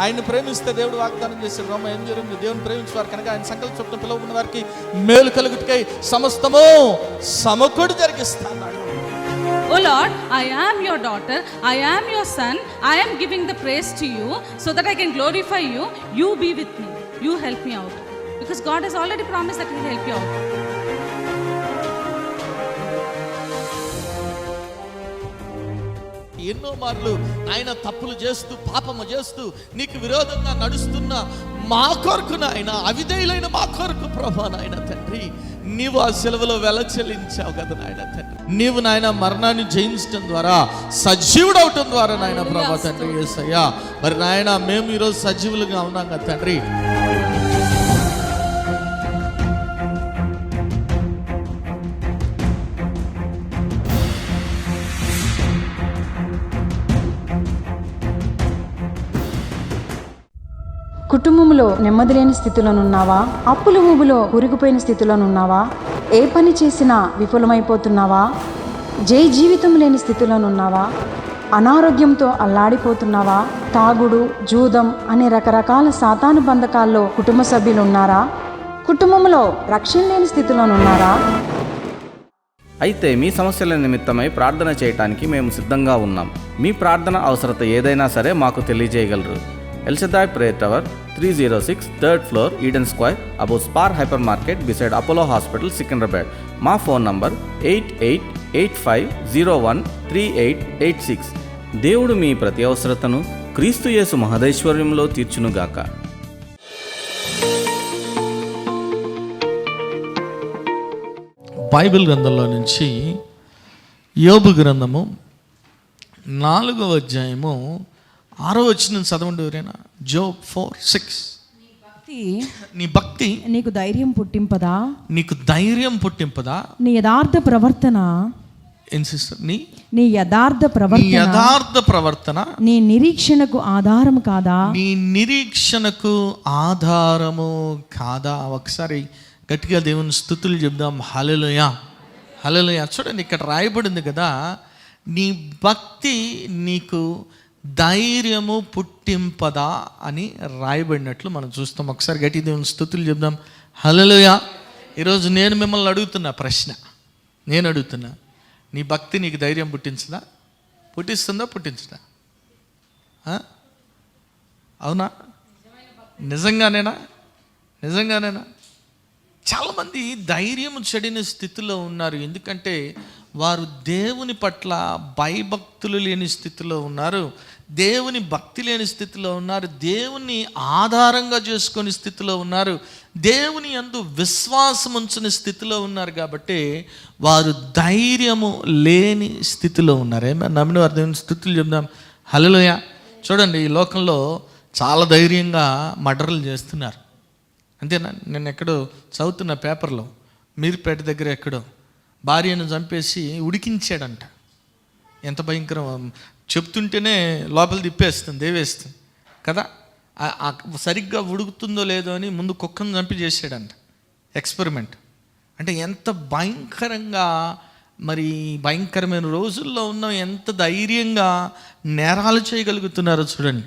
ఆయన్ని ప్రేమిస్తే దేవుడు వాగ్దానం చేశాడు. రోమ 8:8, దేవుని ప్రేమించేవారు కనుక ఆయన సంకల్ప చొప్పున పిలువబడిన వారికి మేలు కలుగుటకై సమస్తము సమకూడి జరిగిస్తాడు. Oh Lord, I am your daughter, I am your son, I am giving the praise to you so that I can glorify you. You be with me, you help me out, because God has already promised that He will help you out. ఎన్నో మార్లు ఆయన తప్పులు చేస్తూ పాపము చేస్తూ నీకు విరోధంగా నడుస్తున్న మా కొరకు నాయన, అవిధేయులైన మా కొరకు ప్రభా నాయన తండ్రి, నీవు ఆ సెలవులో వెల చెల్లించావు కదా నాయన తండ్రి. నీవు నాయన మరణాన్ని జయించడం ద్వారా సజీవుడు అవటం ద్వారా నాయన ప్రభా తండ్రి యేసయ్యా, మరి నాయన మేము ఈరోజు సజీవులుగా ఉన్నాం కదా తండ్రి. కుటుంబంలో నెమ్మది లేని స్థితిలోనున్నావా? అప్పుల ఊబిలో కూరుకుపోయిన స్థితిలోనున్నావా? ఏ పని చేసినా విఫలమైపోతున్నావా? జీవితం లేని స్థితిలోనున్నావా? అనారోగ్యంతో అల్లాడిపోతున్నావా? తాగుడు, జూదం అనే రకరకాల సాతాను బంధకాల్లో కుటుంబ సభ్యులు ఉన్నారా? కుటుంబంలో రక్షణ లేని స్థితిలోనున్నారా? అయితే మీ సమస్యల నిమిత్తమై ప్రార్థన చేయటానికి మేము సిద్ధంగా ఉన్నాం. మీ ప్రార్థన అవసరత ఏదైనా సరే మాకు తెలియజేయగలరు. El Shaddai Prayer Tower, 306 3rd floor, Eden Square, above Spar Hypermarket, beside Apollo Hospital, Secunderabad. మా ఫోన్ నంబర్ 8885013886. దేవుడు మీ ప్రతి అవసరతను క్రీస్తు యేసు మహదైశ్వర్యంలో తీర్చునుగాక. బైబిల్ గ్రంథంలో నుంచి యోబు గ్రంథము 4వ అధ్యాయము 6వ వచనం చదవండి ఎవరైనా. జోబ్ 4:6. నీ భక్తి నీకు ధైర్యం పుట్టింపదా? నీకు ధైర్యం పుట్టింపదా? నీ యథార్థ ప్రవర్తన నీ యథార్థ ప్రవర్తన నీ నిరీక్షణకు ఆధారము కాదా? నీ నిరీక్షణకు ఆధారము కాదా? ఒకసారి గట్టిగా దేవుని స్తుతులు చెప్దాం. హల్లెలూయా, హల్లెలూయా. చూడండి, ఇక్కడ రాయబడింది కదా, నీ భక్తి నీకు ధైర్యము పుట్టింపదా అని రాయబడినట్లు మనం చూస్తాం. ఒకసారి గట్టి దేవుని స్తుతులు చెప్దాం. హల్లెలూయా. ఈరోజు నేను మిమ్మల్ని అడుగుతున్నా ప్రశ్న, నేను అడుగుతున్నా, నీ భక్తి నీకు ధైర్యం పుట్టించదా? పుట్టిస్తుందా? పుట్టించదా? అవునా? నిజంగానేనా? చాలామంది ధైర్యం చెడిన స్థితిలో ఉన్నారు. ఎందుకంటే వారు దేవుని పట్ల భయభక్తులు లేని స్థితిలో ఉన్నారు, దేవుని భక్తి లేని స్థితిలో ఉన్నారు, దేవుని ఆధారంగా చేసుకొని స్థితిలో ఉన్నారు, దేవుని యందు విశ్వాసం ఉంచని స్థితిలో ఉన్నారు. కాబట్టి వారు ధైర్యము లేని స్థితిలో ఉన్నారు. నమ్మిన వారు దేవుని స్థుతులు చెప్దాం. హల్లెలూయా. చూడండి, ఈ లోకంలో చాలా ధైర్యంగా మర్డర్లు చేస్తున్నారు. అంతేనా? నేను ఎక్కడో చదువుతున్న పేపర్లో, మీర్పేట దగ్గర ఎక్కడో భార్యను చంపేసి ఉడికించాడంట. ఎంత భయంకరం! చెప్తుంటేనే లోపల తిప్పేస్తుంది, దేవేస్తుంది కదా. సరిగ్గా ఉడుకుతుందో లేదో అని ముందు కుక్కను చంపి చేసాడంట ఎక్స్పెరిమెంట్. అంటే ఎంత భయంకరంగా, మరి భయంకరమైన రోజుల్లో ఉన్నాం, ఎంత ధైర్యంగా నేరాలు చేయగలుగుతున్నారో చూడండి.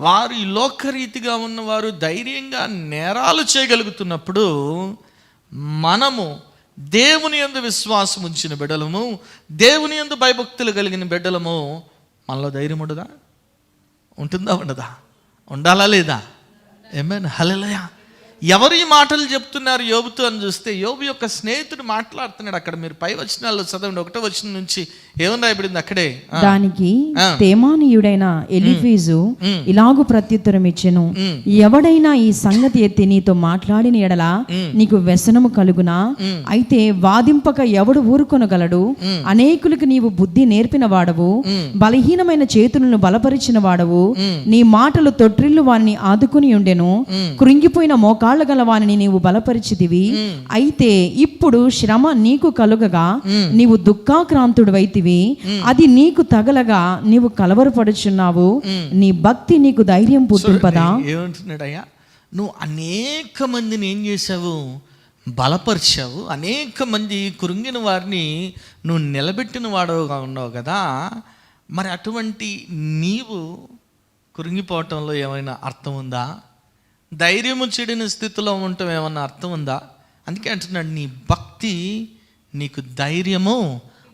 వారు ఈ లోకరీతిగా ఉన్నవారు ధైర్యంగా నేరాలు చేయగలుగుతున్నప్పుడు, మనము దేవుని యందు విశ్వాసం ఉంచిన బిడ్డలము, దేవుని యందు భయభక్తులు కలిగిన బిడ్డలము, మనలో ధైర్యం ఉండదా? ఉంటుందా? ఉండదా? ఉండాలా లేదా? ఆమేన్, హల్లెలూయా. ఎవరు ఈ మాటలు చెప్తున్నారు యోబుతో అని చూస్తే, యోబు యొక్క స్నేహితుడు మాట్లాడుతున్నాడు. అక్కడ మీరు పై వచనాల్లో చదవండి, 1వ వచనం నుంచి ఏమని రాయబడింది అక్కడే. దానికి తేమానీయుడైన ఎలీఫీజు ఇలాగు ప్రత్యుత్తరం ఇచ్చెను, ఎవడైనా ఈ సంగతి ఎత్తి నీతో మాట్లాడిన ఎడల నీకు వ్యసనము కలుగునా? అయితే వాదింపక ఎవడు ఊరుకొనగలడు? అనేకులకు నీవు బుద్ధి నేర్పిన వాడవు, బలహీనమైన చేతులను బలపరిచిన వాడవు, నీ మాటలు తొట్రిల్లు వారిని ఆదుకుని ఉండెను, కృంగిపోయిన మోకాళ్ళ గల వారిని నీవు బలపరిచితివి. అయితే ఇప్పుడు శ్రమ నీకు కలుగగా నీవు దుఃఖాక్రాంతుడివైతివి, అది నీకు తగలగా నీవు కలవరపడుచున్నావు. నీ భక్తి నీకు ధైర్యం పుట్టింపదా? ఏమంటున్నాడయ్యా? నువ్వు అనేక మందిని ఏం చేసావు? బలపరిచావు. అనేక మంది కృంగిన వారిని నువ్వు నిలబెట్టిన వాడుగా ఉన్నావు కదా. మరి అటువంటి నీవు కృంగిపోవటంలో ఏమైనా అర్థం ఉందా? ధైర్యము చెడిన స్థితిలో ఉండటం ఏమన్నా అర్థం ఉందా? అందుకే అంటున్నాడు, నీ భక్తి నీకు ధైర్యము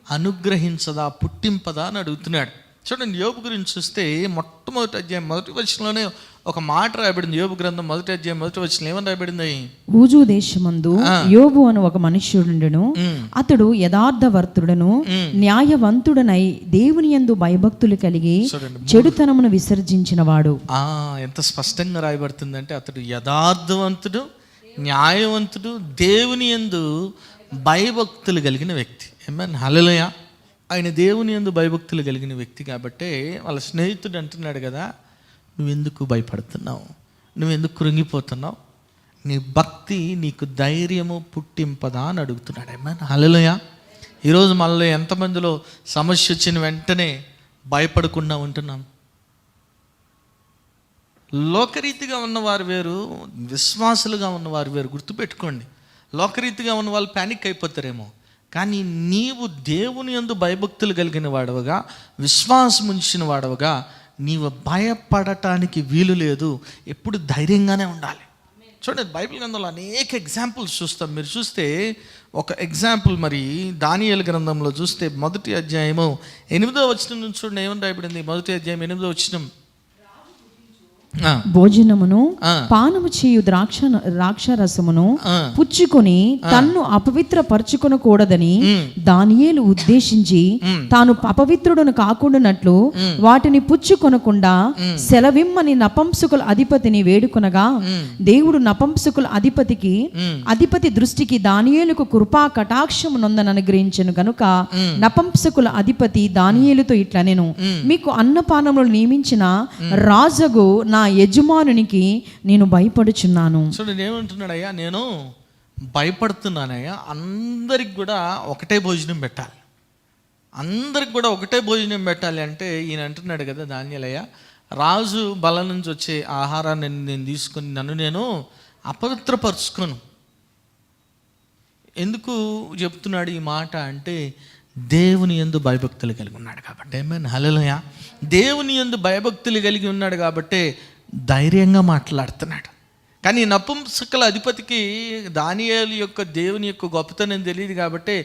అనుగ్రహించదా, పుట్టింపదా అని అడుగుతున్నాడు. చూడండి, యోబు గురించి చూస్తే మొట్టమొదటి అధ్యాయం 1వ వచనంలోనే ఒక మాట రాయబడింది. యోబు గ్రంథం 1వ అధ్యాయం 1వ వచనం ఏమని రాయబడింది? ఊజు దేశమందు యోబు అను ఒక మనుష్యుడుండెను, అతడు యథార్థవర్తుడను న్యాయవంతుడనై దేవుని యందు భయభక్తులు కలిగి చెడుతనమును విసర్జించిన వాడు. ఎంత స్పష్టంగా రాయబడుతుందంటే, అతడు యథార్థవంతుడు, న్యాయవంతుడు, దేవుని యందు భయభక్తులు కలిగిన వ్యక్తి. ఆమేన్, హల్లెలూయా. ఆయన దేవుని యందు భయభక్తులు కలిగిన వ్యక్తి కాబట్టే వాళ్ళ స్నేహితుడు అంటున్నాడు కదా, నువ్వెందుకు భయపడుతున్నావు, నువ్వెందుకు కృంగిపోతున్నావు, నీ భక్తి నీకు ధైర్యము పుట్టింపదా అని అడుగుతున్నాడు. ఆమేన్, హల్లెలూయా. ఈరోజు మనలో ఎంతమందిలో సమస్య వచ్చిన వెంటనే భయపడకుండా ఉంటున్నాం? లోకరీతిగా ఉన్నవారు వేరు, విశ్వాసులుగా ఉన్నవారు వేరు. గుర్తుపెట్టుకోండి, లోకరీతిగా ఉన్న వాళ్ళు ప్యానిక్ అయిపోతారేమో, కానీ నీవు దేవుని యందు భయభక్తులు కలిగిన వాడవగా, విశ్వాసం ఉంచిన వాడవగా నీవు భయపడటానికి వీలు లేదు. ఎప్పుడు ధైర్యంగానే ఉండాలి. చూడండి, బైబిల్ గ్రంథంలో అనేక ఎగ్జాంపుల్స్ చూస్తాం. మీరు చూస్తే ఒక ఎగ్జాంపుల్ మరి దానియేలు గ్రంథంలో చూస్తే 1వ అధ్యాయము 8వ వచనం నుంచి చూడండి ఏమని రాయబడింది. 1వ అధ్యాయం 8వ వచనం, భోజనమును పానము చేయు ద్రాక్షరసమును పుచ్చుకొని తన్ను అపవిత్రపరచుకొనకూడదని దానియేలు ఉద్దేశించి తాను అపవిత్రుడును కాకుండానట్లు వాటిని పుచ్చుకొనకుండా సెలవిమ్మని నపంసకుల అధిపతిని వేడుకొనగా, దేవుడు నపంసకుల అధిపతి దృష్టికి దానియేలుకు కృపా కటాక్షము నొందని అనుగ్రహించెను గనుక నపంసకుల అధిపతి దానియేలుతో ఇట్లనెను, మీకు అన్నపానములు నియమించిన రాజగు నా యజమానునికి నేను భయపడుచున్నాను. చూడండి ఏమంటున్నాడయ్యా, నేను భయపడుతున్నానయ్యా, అందరికి కూడా ఒకటే భోజనం పెట్టాలి, అందరికి కూడా ఒకటే భోజనం పెట్టాలి అంటే ఈయన అంటున్నాడు కదా దానియేలయ్య, రాజు బల నుంచి వచ్చే ఆహారాన్ని నేను తీసుకొని నన్ను నేను అపవిత్రపరుచుకోను. ఎందుకు చెప్తున్నాడు ఈ మాట అంటే, దేవుని యందు భయభక్తులు కలిగి ఉన్నాడు కాబట్టి. ఆమేన్, హల్లెలూయా. దేవుని యందు భయభక్తులు కలిగి ఉన్నాడు కాబట్టి ధైర్యంగా మాట్లాడుతున్నాడు. కానీ నపుంసకుల అధిపతికి దానియేలు యొక్క దేవుని యొక్క గొప్పతనం తెలియదు కాబట్టి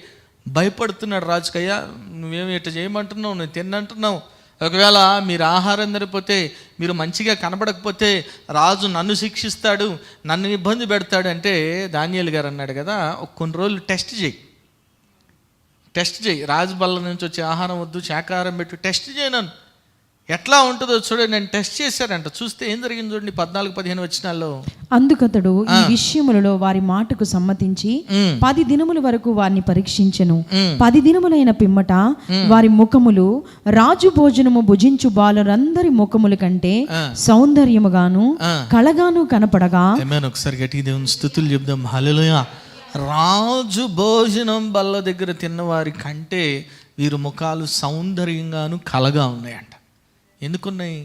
భయపడుతున్నాడు రాజుకయ్యా, నువ్వేమి ఇట్లా చేయమంటున్నావు, నువ్వు తిన్నంటున్నావు, ఒకవేళ మీరు ఆహారం సరిపోతే, మీరు మంచిగా కనబడకపోతే రాజు నన్ను శిక్షిస్తాడు, నన్ను ఇబ్బంది పెడతాడు అంటే దానియేలు గారు అన్నాడు కదా, కొన్ని రోజులు టెస్ట్ చేయి, రాజు బల్ల నుంచి వచ్చే ఆహారం వద్దు, శాకాహారం పెట్టు, టెస్ట్ చేయను, ఎట్లా ఉంటుందో చూడండి. నేను టెస్ట్ చేశారంట. చూస్తే ఏం జరిగింది చూడండి 14-15 వచనాల్లో. అందుకతడు ఈ విషయములలో వారి మాటకు సమ్మతించి 10 దినముల వరకు వారిని పరీక్షించెను. 10 దినములైన పిమ్మట వారి ముఖములు రాజు భోజనము భుజించు బాలురందరి ముఖముల కంటే సౌందర్యముగాను కళగాను కనపడగా. ఒకసారి గట్టి దేవుని స్తుతులు చెప్దాం, హల్లెలూయా. రాజు భోజనం బల్ల దగ్గర తిన్నవారి కంటే వీరి ముఖాలు సౌందర్యంగాను కళగా ఉన్నాయంట. ఎందుకున్నాయి?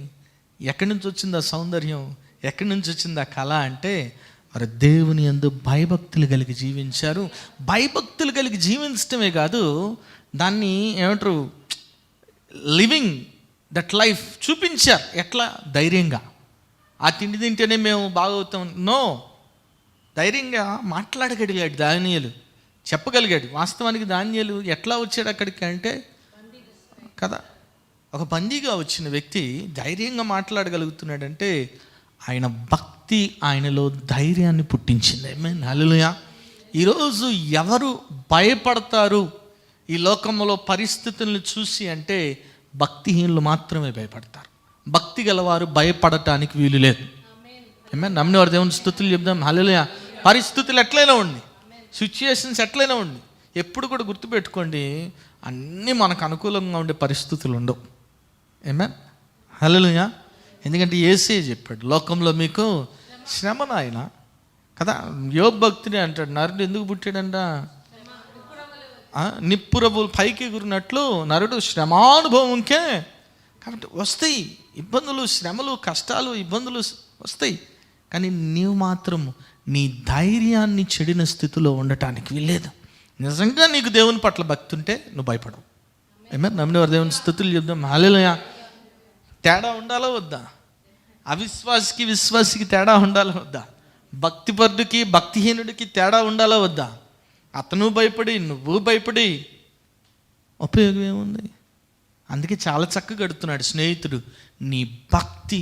ఎక్కడి నుంచి వచ్చింది ఆ సౌందర్యం, ఎక్కడి నుంచి వచ్చింది ఆ కళ అంటే, వారు దేవుని యందు భయభక్తులు కలిగి జీవించారు. భయభక్తులు కలిగి జీవించటమే కాదు, దాన్ని ఏమంటారు, లివింగ్ దట్ లైఫ్ చూపించారు. ఎట్లా? ధైర్యంగా. ఆ తిండి తింటేనే మేము బాగవుతాం, నో, ధైర్యంగా మాట్లాడగలిగాడు దానియేలు, చెప్పగలిగాడు. వాస్తవానికి దానియేలు ఎట్లా వచ్చాడు అక్కడికి అంటే కదా, ఒక బందీగా వచ్చిన వ్యక్తి ధైర్యంగా మాట్లాడగలుగుతున్నాడంటే ఆయన భక్తి ఆయనలో ధైర్యాన్ని పుట్టించింది. ఆమేన్, హల్లెలూయా. ఈరోజు ఎవరు భయపడతారు ఈ లోకంలో పరిస్థితులను చూసి అంటే భక్తిహీనులు మాత్రమే భయపడతారు. భక్తి గలవారు భయపడటానికి వీలు లేదు. ఆమేన్, నమ్మినవారు దేవుని స్తుతులు చెప్దాం, హల్లెలూయా. పరిస్థితులు ఎట్లయినా ఉండి, సిచ్యుయేషన్స్ ఎట్లయినా ఉండి, ఎప్పుడు కూడా గుర్తుపెట్టుకోండి, అన్నీ మనకు అనుకూలంగా ఉండే పరిస్థితులు ఉండవు. ఆమేన్, హల్లెలూయా. ఎందుకంటే యేసే చెప్పాడు, లోకంలో మీకు శ్రమ నాయన కదా. యోబు భక్తిని అంటాడు, నరుడు ఎందుకు పుట్టాడంట, నిప్పురబులు పైకి ఎగురినట్లు నరుడు శ్రమానుభవంకే. కాబట్టి వస్తాయి ఇబ్బందులు, శ్రమలు, కష్టాలు, ఇబ్బందులు వస్తాయి. కానీ నీవు మాత్రం నీ ధైర్యాన్ని చెడిన స్థితిలో ఉండటానికి వీల్లేదు. నిజంగా నీకు దేవుని పట్ల భక్తి ఉంటే నువ్వు భయపడవు. ఆమేన్, నమ్మినవారు దేవుని స్తుతులు చెప్దాం, హల్లెలూయా. తేడా ఉండాలా వద్దా? అవిశ్వాసికి విశ్వాసికి తేడా ఉండాలా వద్దా? భక్తిపరుడికి భక్తిహీనుడికి తేడా ఉండాలా వద్దా? అతను భయపడి నువ్వు భయపడి ఉపయోగం ఏముంది? అందుకే చాలా చక్కగా అడుగుతున్నాడు స్నేహితుడు, నీ భక్తి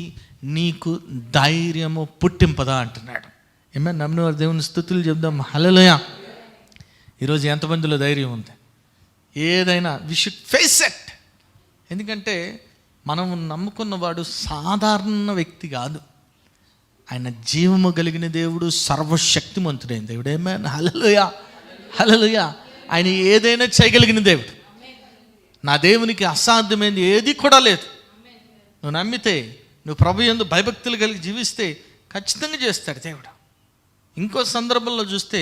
నీకు ధైర్యము పుట్టింపదా అంటున్నాడు. ఏమైనా నమ్మిన వారు దేవుని స్తుతులు చెప్దాం. హల్లెలూయా. ఈరోజు ఎంతమందిలో ధైర్యం ఉంది? ఏదైనా వి షుడ్ ఫేస్ ఇట్. ఎందుకంటే మనం నమ్ముకున్నవాడు సాధారణ వ్యక్తి కాదు, ఆయన జీవము కలిగిన దేవుడు, సర్వశక్తిమంతుడైన దేవుడు. ఏమైనా హల్లెలూయా, హల్లెలూయా. ఆయన ఏదైనా చేయగలిగిన దేవుడు. నా దేవునికి అసాధ్యమైనది ఏది కూడా లేదు. నువ్వు నమ్మితే, నువ్వు ప్రభు యందు భయభక్తులు కలిగి జీవిస్తే ఖచ్చితంగా చేస్తాడు దేవుడు. ఇంకో సందర్భంలో చూస్తే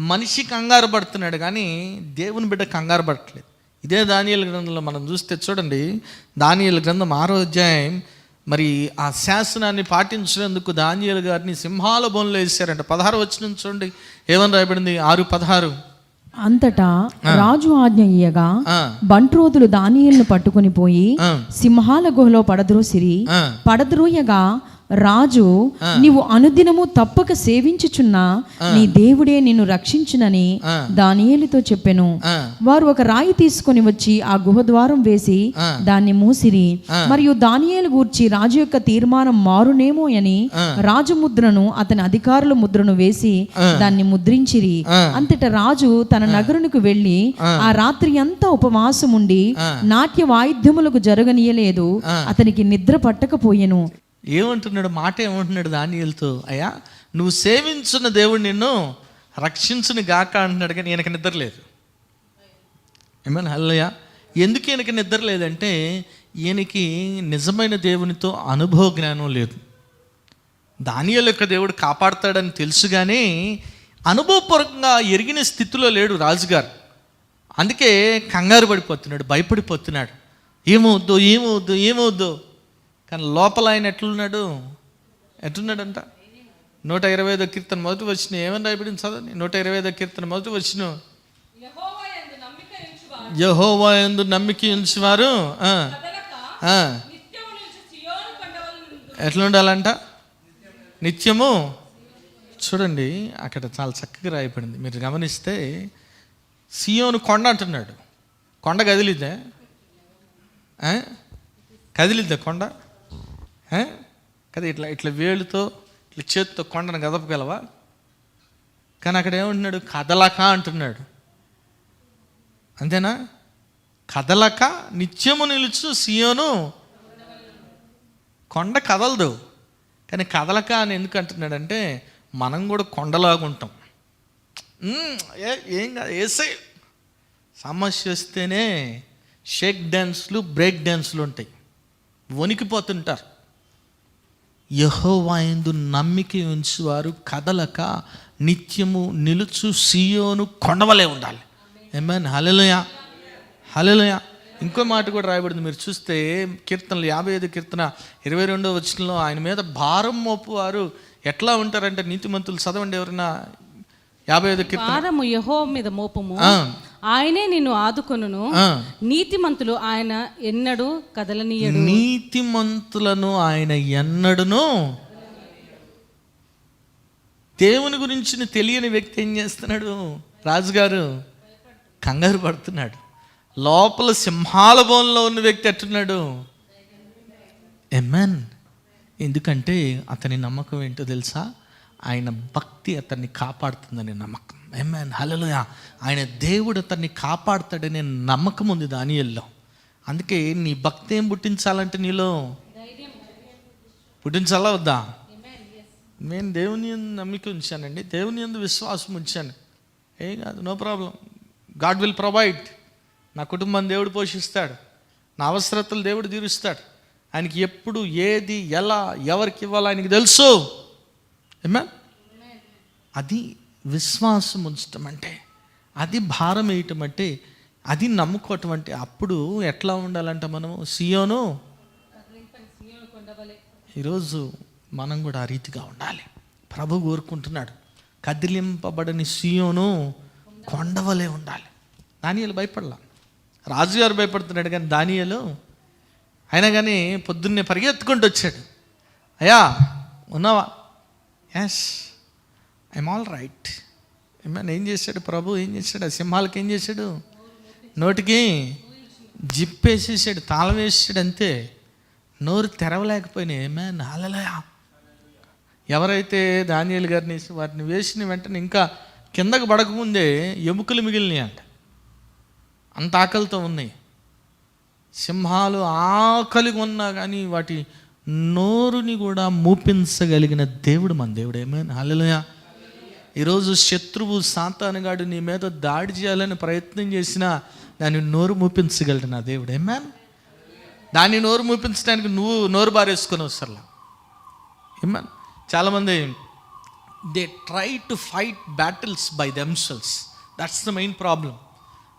మనిషి కంగారు పడుతున్నాడు కానీ దేవుని బిడ్డ కంగారు పడట్లేదు. ఇదే దానియేలు గ్రంథంలో మనం చూస్తే చూడండి, దానియేలు గ్రంథం 6వ అధ్యాయం. మరి ఆ శాసనాన్ని పాటించినందుకు దానియేలు గారిని సింహాల బోన్లో వేశారంట. 16 వచనం చూడండి, ఏమని రాయబడింది? 6:16. అంతటా రాజు ఆజ్ఞ ఇయ్యగా బంట్రోతులు దానియేలును పట్టుకుని పోయి సింహాల గుహలో పడద్రోయగా రాజు, నీవు అనుదినము తప్పక సేవించుచున్న నీ దేవుడే నిన్ను రక్షించునని దానియేలుతో చెప్పెను. వారు ఒక రాయి తీసుకొని వచ్చి ఆ గుహ ద్వారం వేసి దాన్ని మూసిరి. మరియు దానియేలు గూర్చి రాజు యొక్క తీర్మానం మారునేమో అని రాజు ముద్రను, అతని అధికారుల ముద్రను వేసి దాన్ని ముద్రించిరి. అంతటా రాజు తన నగరునికి వెళ్లి ఆ రాత్రి అంతా ఉపవాసం ఉండి నాట్య వాయిద్యములకు జరగనీయలేదు. అతనికి నిద్ర పట్టకపోయెను. ఏమంటున్నాడు? మాట ఏమంటున్నాడు దానియేలుతో? అయ్యా, నువ్వు సేవించున్న దేవుడు నిన్ను రక్షించుని గాక అంటున్నాడు. కానీ ఈయనకి నిద్ర లేదు. ఏమన్నా హల్లెలూయా. ఎందుకు ఈయనకి నిద్ర లేదంటే ఈయనకి నిజమైన దేవునితో అనుభవ జ్ఞానం లేదు. దానియేలు యొక్క దేవుడు కాపాడుతాడని తెలుసు కానీ అనుభవపూర్వకంగా ఎరిగిన స్థితిలో లేడు రాజుగారు. అందుకే కంగారు పడిపోతున్నాడు, భయపడిపోతున్నాడు. ఏమవుద్దో ఏమవుద్దో ఏమవుద్దో. కానీ లోపల ఆయన ఎట్లున్నాడంట? 125వ కీర్తన మొదటి వచ్చిన ఏమని రాయబడింది చదవండి. 125వ కీర్తన మొదటి వచ్చిన, యెహోవా యందు నమ్మిక ఉంచువారు ఎట్లా ఉండాలంట? నిత్యము. చూడండి అక్కడ చాలా చక్కగా రాయబడింది. మీరు గమనిస్తే సియోను కొండ అంటున్నాడు. కొండ కదిలిద్దా? కదిలిద్దా కొండ? కదా ఇట్లా ఇట్లా వేలుతో ఇట్లా చేతితో కొండను గదపగలవా? కానీ అక్కడ ఏమంటున్నాడు? కదలక అంటున్నాడు. అంతేనా? కదలక నిత్యము నిలుచు సియోను కొండ కదలదు. కానీ కదలక అని ఎందుకు అంటున్నాడంటే మనం కూడా కొండలాగా ఉంటాం. ఏం కాదు, వేసే సమస్య వస్తేనే షేక్ డ్యాన్స్లు, బ్రేక్ డ్యాన్స్లు ఉంటాయి, వణికిపోతుంటారు. యెహోవా యందు నమ్మిక ఉంచువారు కదలక నిత్యము నిలుచు సియోను కొండవలే ఉండాలి. ఆమేన్. హల్లెలూయా, హల్లెలూయా. ఇంకో మాట కూడా రాయబడింది. మీరు చూస్తే కీర్తనలు 55 కీర్తన 22వ వచనంలో ఆయన మీద భారం మోపువారు ఎట్లా ఉంటారంటే, నీతిమంతులు చదవండి ఎవరైనా 55 కీర్తన. భారము యెహోవా మీద మోపము, ఆయనే నిన్ను ఆదుకొనును. నీతిమంతులు ఆయన ఎన్నడూ కదలనీయడు. నీతిమంతులను ఆయన ఎన్నడును. దేవుని గురించి తెలియని వ్యక్తి ఏం చేస్తున్నాడు? రాజుగారు కంగారు పడుతున్నాడు. లోపల సింహాల బోన్లో ఉన్న వ్యక్తి ఎట్టున్నాడు? ఆమేన్. ఎందుకంటే అతని నమ్మకం ఏంటో తెలుసా? ఆయన భక్తి అతన్ని కాపాడుతుందనే నమ్మకం. ఆమేన్. హల్లెలూయా. ఆయన దేవుడు అతన్ని కాపాడుతాడనే నమ్మకం ఉంది దానియేలులో. అందుకే నీ భక్తి ఏం పుట్టించాలంటే నీలో పుట్టించాలా వద్దా? నేను దేవుని యందు నమ్మిక ఉంచానండి, దేవుని యందు విశ్వాసం ఉంచాను, ఏం కాదు, no problem, God will provide. నా కుటుంబం దేవుడు పోషిస్తాడు, నా అవసరతలు దేవుడు తీరుస్తాడు. ఆయనకి ఎప్పుడు ఏది ఎలా ఎవరికి ఇవ్వాలో ఆయనకి తెలుసు. ఆమేన్. అది విశ్వాసం ఉంచటం అంటే, అది భారం వేయటం అంటే, అది నమ్ముకోవటం అంటే. అప్పుడు ఎట్లా ఉండాలంట మనము? సియోను. ఈరోజు మనం కూడా ఆ రీతిగా ఉండాలి. ప్రభు కోరుకుంటున్నాడు, కదిలింపబడని సియోను కొండవలే ఉండాలి. దానియేలు భయపడలా, రాజుగారు భయపడుతున్నాడు కానీ దానియేలు అయినా కానీ పొద్దున్నే పరిగెత్తుకుంటూ వచ్చాడు. అయ్యా ఉన్నావా? Yes, I'm all right. ఏం చేశాడు ప్రభు? ఏం చేశాడు? ఆ సింహాలకి ఏం చేశాడు? నోటికి జిప్పేసేసాడు, తాళం వేసాడు, అంతే. నోరు తెరవలేకపోయినాయి. హల్లెలూయా. ఎవరైతే దానియేలు గారిని వాటిని వేసిన వెంటనే ఇంకా కిందకు పడకముందే ఎముకలు మిగిలినాయి అంట, అంత ఆకలితో ఉన్నాయి. సింహాలు ఆకలిగా ఉన్నా కానీ వాటి నోరుని కూడా మూపించగలిగిన దేవుడు మన దేవుడు. హల్లెలూయా. ఈరోజు శత్రువు సాతానుగాడు నీ మీద దాడి చేయాలని ప్రయత్నం చేసినా దాన్ని నోరు మూపించగలడు నా దేవుడు. దాన్ని నోరు మూపించడానికి నువ్వు నోరు బారేసుకొని వస్తలా. చాలామంది they try to fight battles by themselves. That's the main problem.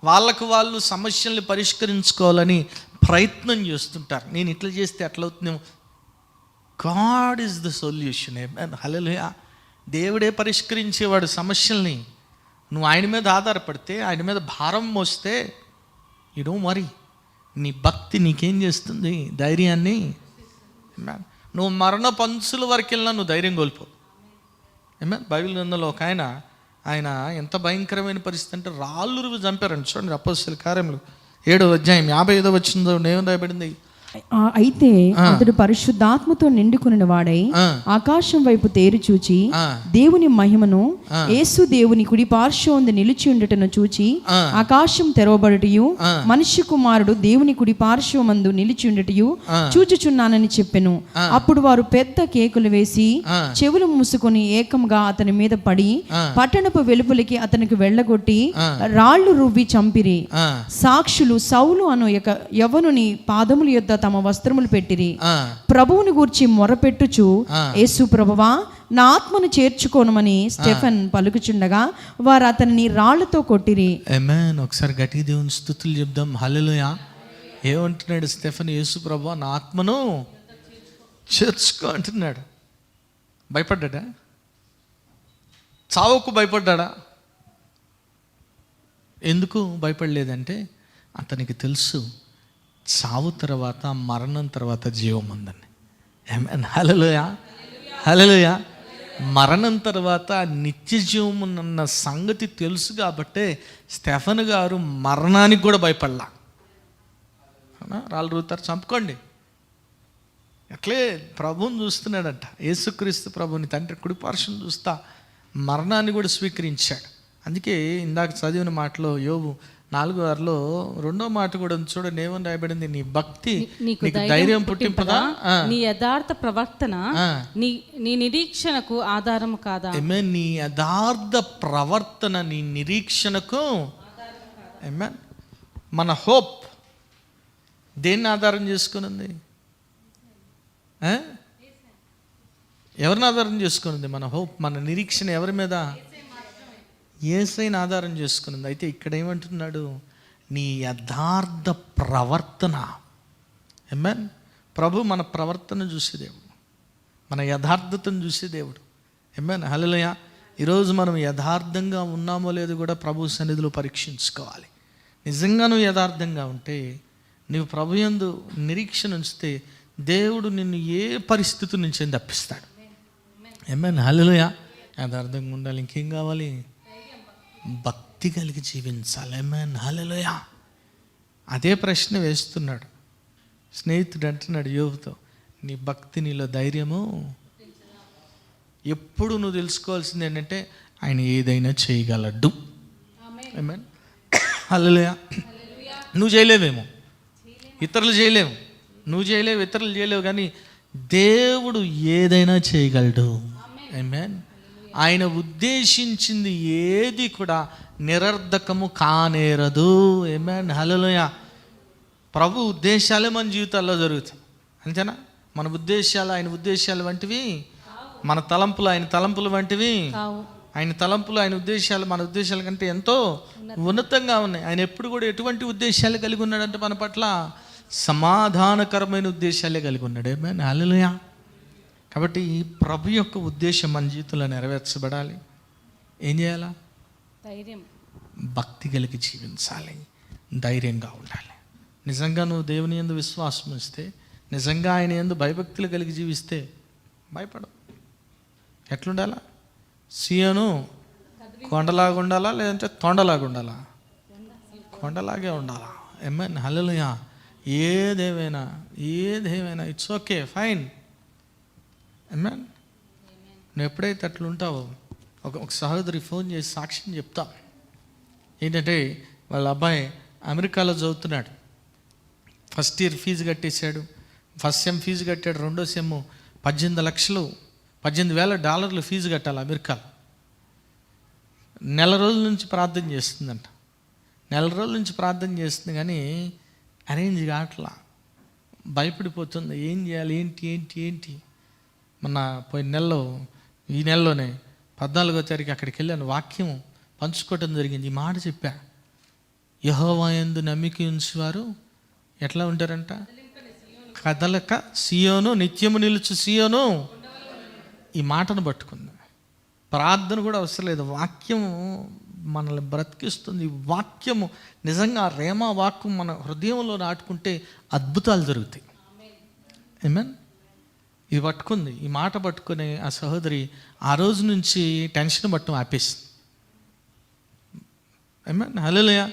వాళ్ళకు వాళ్ళు సమస్యల్ని పరిష్కరించుకోవాలని ప్రయత్నం చేస్తుంటారు. నేను ఇట్లా చేస్తే అట్లా అవుతుందేమో. God is the solution. Hallelujah. దేవుడే పరిష్కరించేవాడు సమస్యల్ని. నువ్వు ఆయన మీద ఆధారపడితే, ఆయన మీద భారం మోస్తే, యు డోంట్ వరీ. నీ భక్తి నీకేం చేస్తుంది? ధైర్యాన్ని. నువ్వు మరణ పంచుల వరకు వెళ్ళినా నువ్వు ధైర్యం కోల్పో. బైబిల్ గ్రంథంలో ఒక ఆయన ఎంత భయంకరమైన పరిస్థితి అంటే రాళ్ళురువు చంపారండి. చూడండి అపోస్తలుల కార్యములు 7వ అధ్యాయం 55వ వచనంలో ఏమని రాయబడింది? అయితే అతడు పరిశుద్ధాత్మతో నిండుకున్న వాడై ఆకాశం వైపు తేరి చూచి దేవుని మహిమను, యేసు దేవుని కుడి పార్శ్వమందు నిలిచి ఉండటను చూచి ఆకాశం తెరవబడుటయు మనుష్య కుమారుడు దేవుని కుడి పార్శ్వమందు నిలిచి ఉండటయు చూచుచున్నానని చెప్పెను. అప్పుడు వారు పెద్ద కేకులు వేసి చెవులు మూసుకొని ఏకంగా అతని మీద పడి పట్టణపు వెలుపలికి అతనికి వెళ్ళగొట్టి రాళ్లు రువ్వి చంపిరి. సాక్షులు సౌలు అను యవనుని పాదముల యొద్ద తమ వస్త్రములు పెట్టిరి. ప్రభువుని గూర్చి మొరపెట్టుచు, యేసు ప్రభువా నా ఆత్మను చేర్చుకోనమని స్టెఫెన్ పలుకుచుండగా వారు అతన్ని రాళ్లతో కొట్టిరి. ఆమేన్. ఒకసారి గట్టిగా దేవుని స్తుతులు చెప్దాం. హల్లెలూయా. ఏమంటున్నాడు స్టెఫెన్? యేసు ప్రభువా నా ఆత్మను చేర్చుకో అంటున్నాడు. భయపడ్డా? చావుకు భయపడ్డా? ఎందుకు భయపడలేదంటే అతనికి తెలుసు చావు తర్వాత, మరణం తర్వాత జీవం ఉందని. ఆమేన్. హల్లెలూయా. హల్లెలూయా. మరణం తర్వాత నిత్య జీవం ఉన్న సంగతి తెలుసు కాబట్టే స్టెఫెన్ గారు మరణానికి కూడా భయపడలా. రాళ్ళు రూతారు, చంపుకోండి. అట్లే ప్రభువుని చూస్తున్నాడంట. యేసుక్రీస్తు ప్రభుని తండ్రి కుడి పార్శ్వం చూస్తా మరణాన్ని కూడా స్వీకరించాడు. అందుకే ఇందాక చదివిన మాటలో యోబు 4:6లో 2వ మాట కూడా చూడండి ఏమని రాయబడింది? నీ భక్తి నీకు ధైర్యం పుట్టింపదా, నీ యథార్థ ప్రవర్తన నీ నిరీక్షణకు ఆధారం కాదా? నీ యథార్థ ప్రవర్తన నీ నిరీక్షణకు. మన హోప్ దేన్ని ఆధారం చేసుకుని ఉంది? ఎవరిని ఆధారం చేసుకుని ఉంది? మన హోప్, మన నిరీక్షణ ఎవరి మీద? యేసయ్యను ఆధారం చేసుకున్నది. అయితే ఇక్కడ ఏమంటున్నాడు? నీ యథార్థ ప్రవర్తన. ఆమేన్. ప్రభు మన ప్రవర్తన చూసే దేవుడు, మన యథార్థతను చూసే దేవుడు. ఆమేన్. హల్లెలూయా. ఈరోజు మనం యథార్థంగా ఉన్నామో లేదో కూడా ప్రభు సన్నిధిలో పరీక్షించుకోవాలి. నిజంగా నువ్వు యథార్థంగా ఉంటే, నువ్వు ప్రభు యందు నిరీక్షణ ఉంచితే దేవుడు నిన్ను ఏ పరిస్థితి నుంచి తప్పిస్తాడు. ఆమేన్. హల్లెలూయా. యథార్థంగా ఉండాలి. ఇంకేం కావాలి? భక్తి కలిగి జీవించాలి. ఆమేన్. హల్లెలూయా. అదే ప్రశ్న వేస్తున్నాడు స్నేహితుడు. అంటున్నాడు యోబుతో, నీ భక్తి నీలో ధైర్యము. ఎప్పుడు నువ్వు తెలుసుకోవాల్సింది ఏంటంటే ఆయన ఏదైనా చేయగలడు. ఆమేన్. హల్లెలూయా. నువ్వు చేయలేవేమో, ఇతరులు చేయలేము, నువ్వు చేయలేవు, ఇతరులు చేయలేవు, కానీ దేవుడు ఏదైనా చేయగలడు. ఆమేన్. ఆయన ఉద్దేశించింది ఏది కూడా నిరర్ధకము కానేరదు. ఆమేన్. హల్లెలూయా. ప్రభు ఉద్దేశాలే మన జీవితాల్లో జరుగుతాయి, అంతేనా? మన ఉద్దేశాలు ఆయన ఉద్దేశాలు వంటివి, మన తలంపులు ఆయన తలంపులు వంటివి. ఆయన తలంపులు ఆయన ఉద్దేశాలు మన ఉద్దేశాల కంటే ఎంతో ఉన్నతంగా ఉన్నాయి. ఆయన ఎప్పుడు కూడా ఎటువంటి ఉద్దేశాలు కలిగి ఉన్నాడంటే మన పట్ల సమాధానకరమైన ఉద్దేశాలే కలిగి ఉన్నాడు. ఆమేన్. హల్లెలూయా. కాబట్టి ప్రభు యొక్క ఉద్దేశం మన జీవితంలో నెరవేర్చబడాలి. ఏం చేయాలా? ధైర్యం, భక్తి కలిగి జీవించాలి, ధైర్యంగా ఉండాలి. నిజంగా నువ్వు దేవుని యందు విశ్వాసం ఉంచితే, నిజంగా ఆయన యందు భయభక్తులు కలిగి జీవిస్తే భయపడవు. ఎట్లుండాలా? సియోను కొండలాగా ఉండాలా, లేదంటే తొండలాగా ఉండాలా? కొండలాగే ఉండాలా. ఆమేన్, హల్లెలూయా. ఏదేమైనా ఇట్స్ ఓకే, ఫైన్. ఆమేన్. నువ్వు ఎప్పుడైతే అట్లా ఉంటావో, ఒక సహోదరి ఫోన్ చేసి సాక్ష్యం చెప్తా. ఏంటంటే వాళ్ళ అబ్బాయి అమెరికాలో చదువుతున్నాడు. ఫస్ట్ ఇయర్ ఫీజు కట్టేశాడు, ఫస్ట్ సెమ్ ఫీజు కట్టాడు, రెండో సెమ్ 18,000 డాలర్లు ఫీజు కట్టాలి అమెరికాలో. నెల రోజుల నుంచి ప్రార్థన చేస్తుందంట. నెల రోజుల నుంచి ప్రార్థన చేస్తుంది కానీ అరేంజ్ కావట్లా, భయపడిపోతుంది. ఏం చేయాలి, ఏంటి. మొన్న పోయిన ఈ నెలలోనే 14వ తారీఖు అక్కడికి వెళ్ళాను, వాక్యం పంచుకోవటం జరిగింది. ఈ మాట చెప్పా, యెహోవా యందు నమ్మిక ఉంచువారు ఎట్లా ఉంటారంట? కదలక సియోను, నిత్యము నిలుచు సియోను. ఈ మాటను పట్టుకుంది. ప్రార్థన కూడా అవసరం లేదు, వాక్యము మనల్ని బ్రతికిస్తుంది. వాక్యము నిజంగా రేమా వాక్యం మన హృదయంలో నాటుకుంటే అద్భుతాలు జరుగుతాయి. ఆమేన్. ఇది పట్టుకుంది, ఈ మాట పట్టుకుని ఆ సహోదరి ఆ రోజు నుంచి టెన్షన్ పట్టడం ఆపేసింది. ఆమేన్, హల్లెలూయా.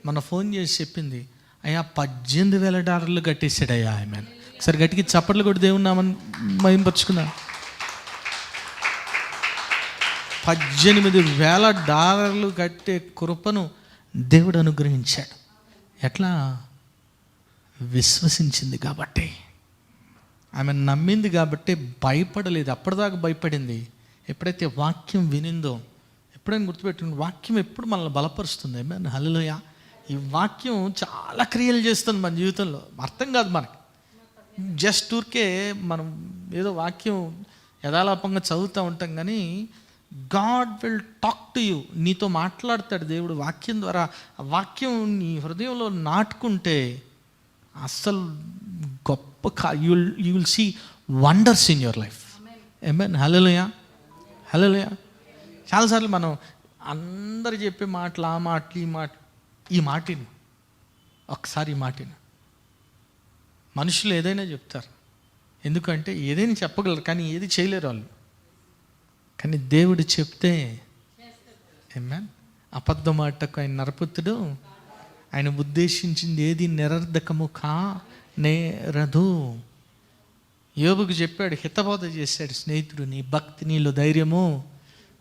మన ఫోన్ చేసి చెప్పింది, అయ్యా 18,000 డాలర్లు కట్టేశాడు అయ్యా. ఆమేన్. ఒకసారి గట్టికి చప్పట్లు కొట్టి దేవుని నామని మహింపరుచుకున్నాను. 18,000 డాలర్లు కట్టే కృపను దేవుడు అనుగ్రహించాడు. ఎట్లా? విశ్వసించింది కాబట్టి, ఆమె నమ్మింది కాబట్టి భయపడలేదు. అప్పటిదాకా భయపడింది. ఎప్పుడైతే వాక్యం వినిందో, ఎప్పుడైనా గుర్తుపెట్టుకుని, వాక్యం ఎప్పుడు మనల్ని బలపరుస్తుంది. ఆమేన్, హల్లెలూయా. ఈ వాక్యం చాలా క్రియలు చేస్తుంది మన జీవితంలో. అర్థం కాదు మనకి, జస్ట్ ఊరికే మనం ఏదో వాక్యం యథాలాపంగా చదువుతూ ఉంటాం కానీ God will talk to you. నీతో మాట్లాడతాడు దేవుడు వాక్యం ద్వారా. ఆ వాక్యం నీ హృదయంలో నాటుకుంటే అస్సలు గొప్ప you will see wonders in your life. Amen, hallelujah, hallelujah. చాలాసార్లు మనం అందరు చెప్పే మాటలు, ఆ మాటలు, ఈ మాటని ఒకసారి ఈ మాటని మనుషులు ఏదైనా చెప్తారు, ఎందుకంటే ఏదైనా చెప్పగలరు కానీ ఏది చేయలేరు వాళ్ళు. కానీ దేవుడు చెప్తే, ఆమేన్, అబద్ధం ఆటకు ఆయన నరపుత్రుడు. ఆయన ఉద్దేశించింది ఏది నిరర్ధకము నేరదు. యోబుకు చెప్పాడు, హితబోధ చేశాడు స్నేహితుడు, నీ భక్తి నీలో ధైర్యము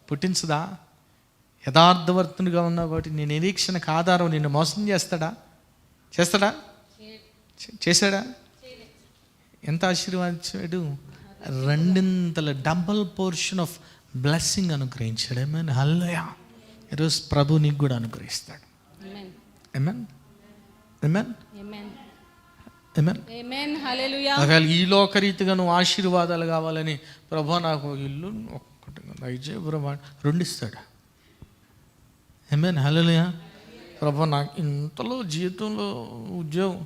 పుట్టించదా? యథార్థవర్తునిగా ఉన్నావు కాబట్టి నీ నిరీక్షణకు ఆధారం నిన్ను మోసం చేస్తాడా? చేశాడా? ఎంత ఆశీర్వాదించాడు? 2 డబుల్ పోర్షన్ ఆఫ్ బ్లెస్సింగ్ అనుగ్రహించాడు. ఆమేన్, హల్లెలూయా. ఈరోజు ప్రభు నీకు కూడా అనుగ్రహిస్తాడు. ఆమేన్, ఆమేన్, ఆమేన్, హల్లెలూయా. ఒకవేళ ఈ లోకరీతిగా నువ్వు ఆశీర్వాదాలు కావాలని, ప్రభు నాకు ఇల్లు ఒక్కటి దయచేయపురం 2 ఇస్తాడు. ఆమేన్, హల్లెలూయా. ప్రభు నాకు ఇంతలో జీవితంలో ఉద్యోగం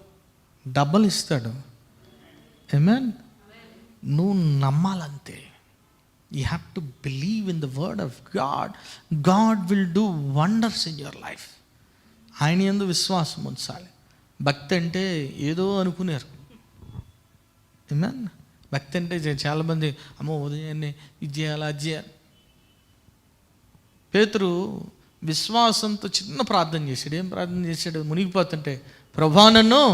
డబ్బులు ఇస్తాడు. ఆమేన్. నువ్వు నమ్మాలంతే. You have to believe in the word of God. God will do wonders in your life. ఆయన యందు విశ్వాసం ఉంచాలి. భక్తి అంటే ఏదో అనుకున్నారు. ఆమేన్. భక్తి అంటే చాలామంది అమ్మో ఉదయాన్నే ఇది చేయాలి, అది చేయాలి. పేతురు విశ్వాసంతో చిన్న ప్రార్థన చేశాడు. ఏం ప్రార్థన చేశాడు? మునిగిపోతుంటే ప్రభువా నన్ను,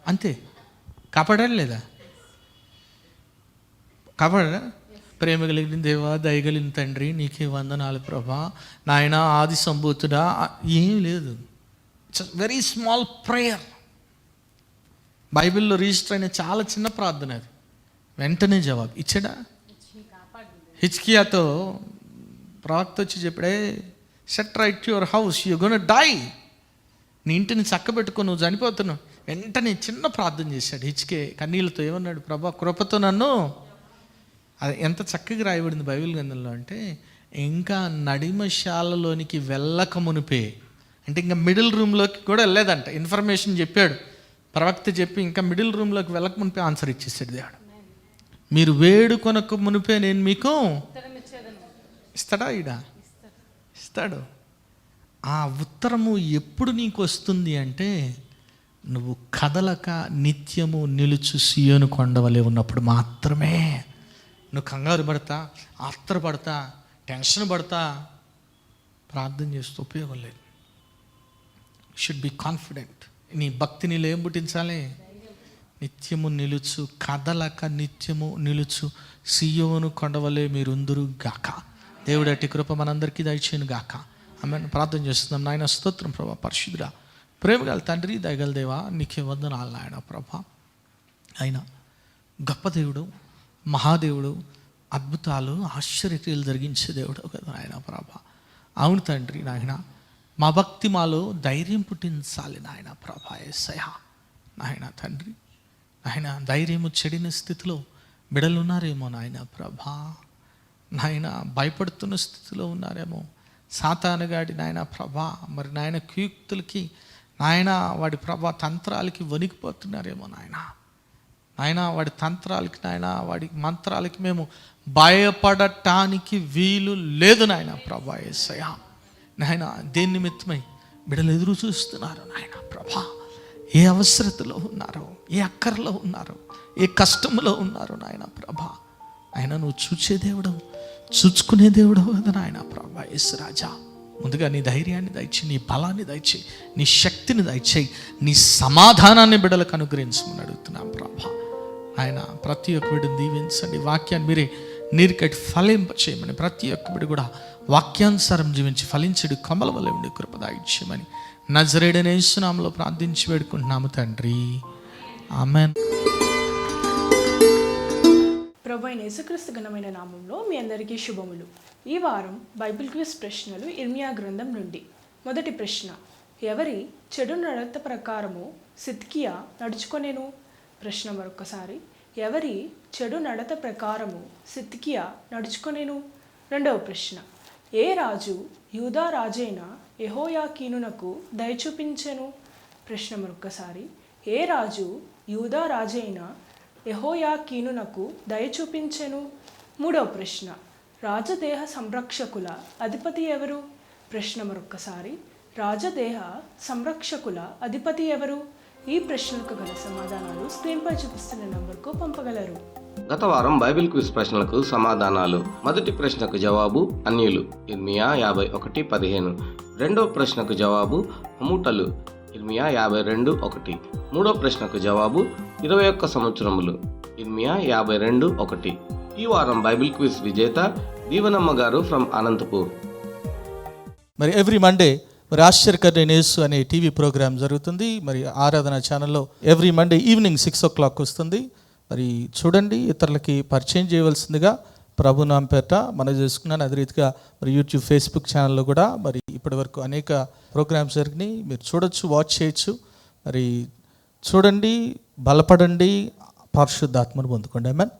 అంతే. కాపాడాడు లేదా? కాపాడా? ప్రేమ కలిగిన దేవా, దయగలిగిన తండ్రి, నీకే వందనాలు ప్రభా, నాయన ఆది సంభూతుడా, ఏం లేదు. It's very small prayer. బైబిల్లో రిజిస్టర్ అయిన చాలా చిన్న ప్రార్థన అది. వెంటనే జవాబు ఇచ్చాడా? హిజ్కియాతో ప్రవక్త వచ్చి చెప్పాడే, set right your house, you gonna die. నీ ఇంటిని చక్కబెట్టుకో, నువ్వు చనిపోతున్నావు. వెంటనే చిన్న ప్రార్థన చేశాడు హిజ్కియా కన్నీళ్ళతో. ఏమన్నాడు? ప్రభా కృపతో నన్ను. అది ఎంత చక్కగా రాయబడింది బైబిల్ గ్రంథంలో అంటే, ఇంకా నడిమశాలలోనికి వెళ్ళక మునిపే, అంటే ఇంకా మిడిల్ రూమ్లోకి కూడా వెళ్ళలేదంట. ఇన్ఫర్మేషన్ చెప్పాడు ప్రవక్త, చెప్పి ఇంకా మిడిల్ రూమ్లోకి వెళ్ళక మునిపే ఆన్సర్ ఇచ్చేసాడు దేవుడు. మీరు వేడుకొనక మునిపే నేను మీకు ఇస్తాడా? ఇస్తాడు. ఆ ఉత్తరము ఎప్పుడు నీకు వస్తుంది అంటే, నువ్వు కదలక నిత్యము నిలుచు సియోను కొండవలే ఉన్నప్పుడు మాత్రమే. నువ్వు కంగారు పడతా, ఆత్రపడతా, టెన్షన్ పడతా ప్రార్థన చేస్తూ ఉపయోగం లేదు. Should be confident. నీ భక్తి నీలో ఏం పుట్టించాలి? నిత్యము నిలుచు, కదలక నిత్యము నిలుచు సియోను కొండవలే మీరుందురు గాక. దేవుడు అట్టి కృప మనందరికీ దయచేయను గాక. ఆమె ప్రార్థన చేస్తున్నాం. నాయన స్తోత్రం ప్రభా, పరిశుద్ధుడా, ప్రేమగల తండ్రి, దయగల దేవా, నీకే వందనాలు నాయన ప్రభా. ఆయన గొప్ప దేవుడు, మహాదేవుడు, అద్భుతాలు ఆశ్చర్యక్రియలు జరిగించే దేవుడు కదా నాయన ప్రభా. అవును తండ్రి నాయన, మా భక్తి మాలో ధైర్యం పుట్టించాలి నాయన ప్రభా. యేసయ్య నాయన తండ్రి, నాయన ధైర్యము చెడిన స్థితిలో బిడలు ఉన్నారేమో నాయన ప్రభా. నాయన భయపడుతున్న స్థితిలో ఉన్నారేమో సాతానుగాడి నాయన ప్రభా. మరి నాయన కుయుక్తులకి నాయన వాడి ప్రభా తంత్రాలకి వణికిపోతున్నారేమో నాయన. నాయన వాడి తంత్రాలకి నాయన వాడి మంత్రాలకి మేము భయపడటానికి వీలు లేదు నాయన ప్రభా. యేసయ్య నాయన దేని నిమిత్తమై బిడలు ఎదురు చూస్తున్నారు నాయన ప్రభా. ఏ అవసరతలో ఉన్నారో, ఏ అక్కరలో ఉన్నారో, ఏ కష్టంలో ఉన్నారో నాయన ప్రభా. ఆయన నువ్వు చూచే దేవుడు, చూచుకునే దేవుడు కదా నాయన ప్రభా. యేసు రాజా, ముందుగా నీ ధైర్యాన్ని దయచేయి, నీ బలాన్ని దయచేయి, నీ శక్తిని దయచేయి, నీ సమాధానాన్ని బిడ్డలకు అనుగ్రహించమని అడుగుతున్నాం ప్రభా. ఆయన ప్రతి ఒక్క బిడ్డను దీవించండి. వాక్యాన్ని మీరే నీరుకట్టి ఫలింప చేయమని, ప్రతి ఒక్క బిడ్డ కూడా వాక్యానుసారం జీవించి ఫలించడు కమల వల్ల ఉండి కృప దయచేయమని నజరేయుడైన యేసు నామములో ప్రార్థించి వేడుకుంటున్నాము తండ్రి. ఆమేన్. ప్రభువైన యేసుక్రీస్తు ఘనమైన నామంలో మీ అందరికీ శుభములు. ఈ వారం బైబిల్ క్విజ్ ప్రశ్నలు ఇర్మియా గ్రంథం నుండి. మొదటి ప్రశ్న, ఎవరి చెడు నడత ప్రకారము సిద్కియా నడుచుకొనెను? ప్రశ్న మరొకసారి, ఎవరి చెడు నడత ప్రకారము సిద్కియా నడుచుకొనెను? రెండవ ప్రశ్న, ఏ రాజు యూదా రాజైన యెహోయాకీనునకు దయ చూపించెను? ప్రశ్న మరొకసారి, ఏ రాజు యూదా రాజైన యెహోయాకీనునకు దయ చూపించెను? మూడవ ప్రశ్న, రాజదేహ సంరక్షకుల అధిపతి ఎవరు? ప్రశ్న మరొకసారి, రాజదేహ సంరక్షకుల అధిపతి ఎవరు? ఈ ప్రశ్నలకు గల సమాధానాలు స్క్రీన్పై చూపిస్తున్న నంబర్కు పంపగలరు. గత వారం బైబిల్ క్విజ్ ప్రశ్నలకు సమాధానాలు. మొదటి ప్రశ్నకు జవాబు అన్యులు, ఇర్మియా 51:15. రెండవ ప్రశ్నకు జవాబు హముటలు, ఇర్మియా 52:1. మూడో ప్రశ్నకు జవాబు 21 సంవత్సరములు, ఇర్మియా 52:1. ఈ వారం బైబిల్ క్విజ్ విజేత దీవనమ్మ గారు ఫ్రమ్ అనంతపూర్. మరి ఎవ్రీ మండే మరి ఆశ్చర్యకరమైన యేసు అనే టీవీ ప్రోగ్రామ్ జరుగుతుంది. మరి ఆరాధన ఛానల్లో ఎవ్రీ మండే ఈవినింగ్ 6 o'clock వస్తుంది. మరి చూడండి, ఇతరులకి పరిచయం చేయవలసిందిగా ప్రభు నాంపేట మనం చేసుకున్నాను. అదే రీతిగా మరి యూట్యూబ్, ఫేస్బుక్ ఛానల్లో కూడా మరి ఇప్పటి వరకు అనేక ప్రోగ్రామ్స్ జరిగినాయి. మీరు చూడొచ్చు, వాచ్ చేయొచ్చు. మరి చూడండి, బలపడండి, పరిశుద్ధాత్మను పొందుకోండి. ఆమేన్.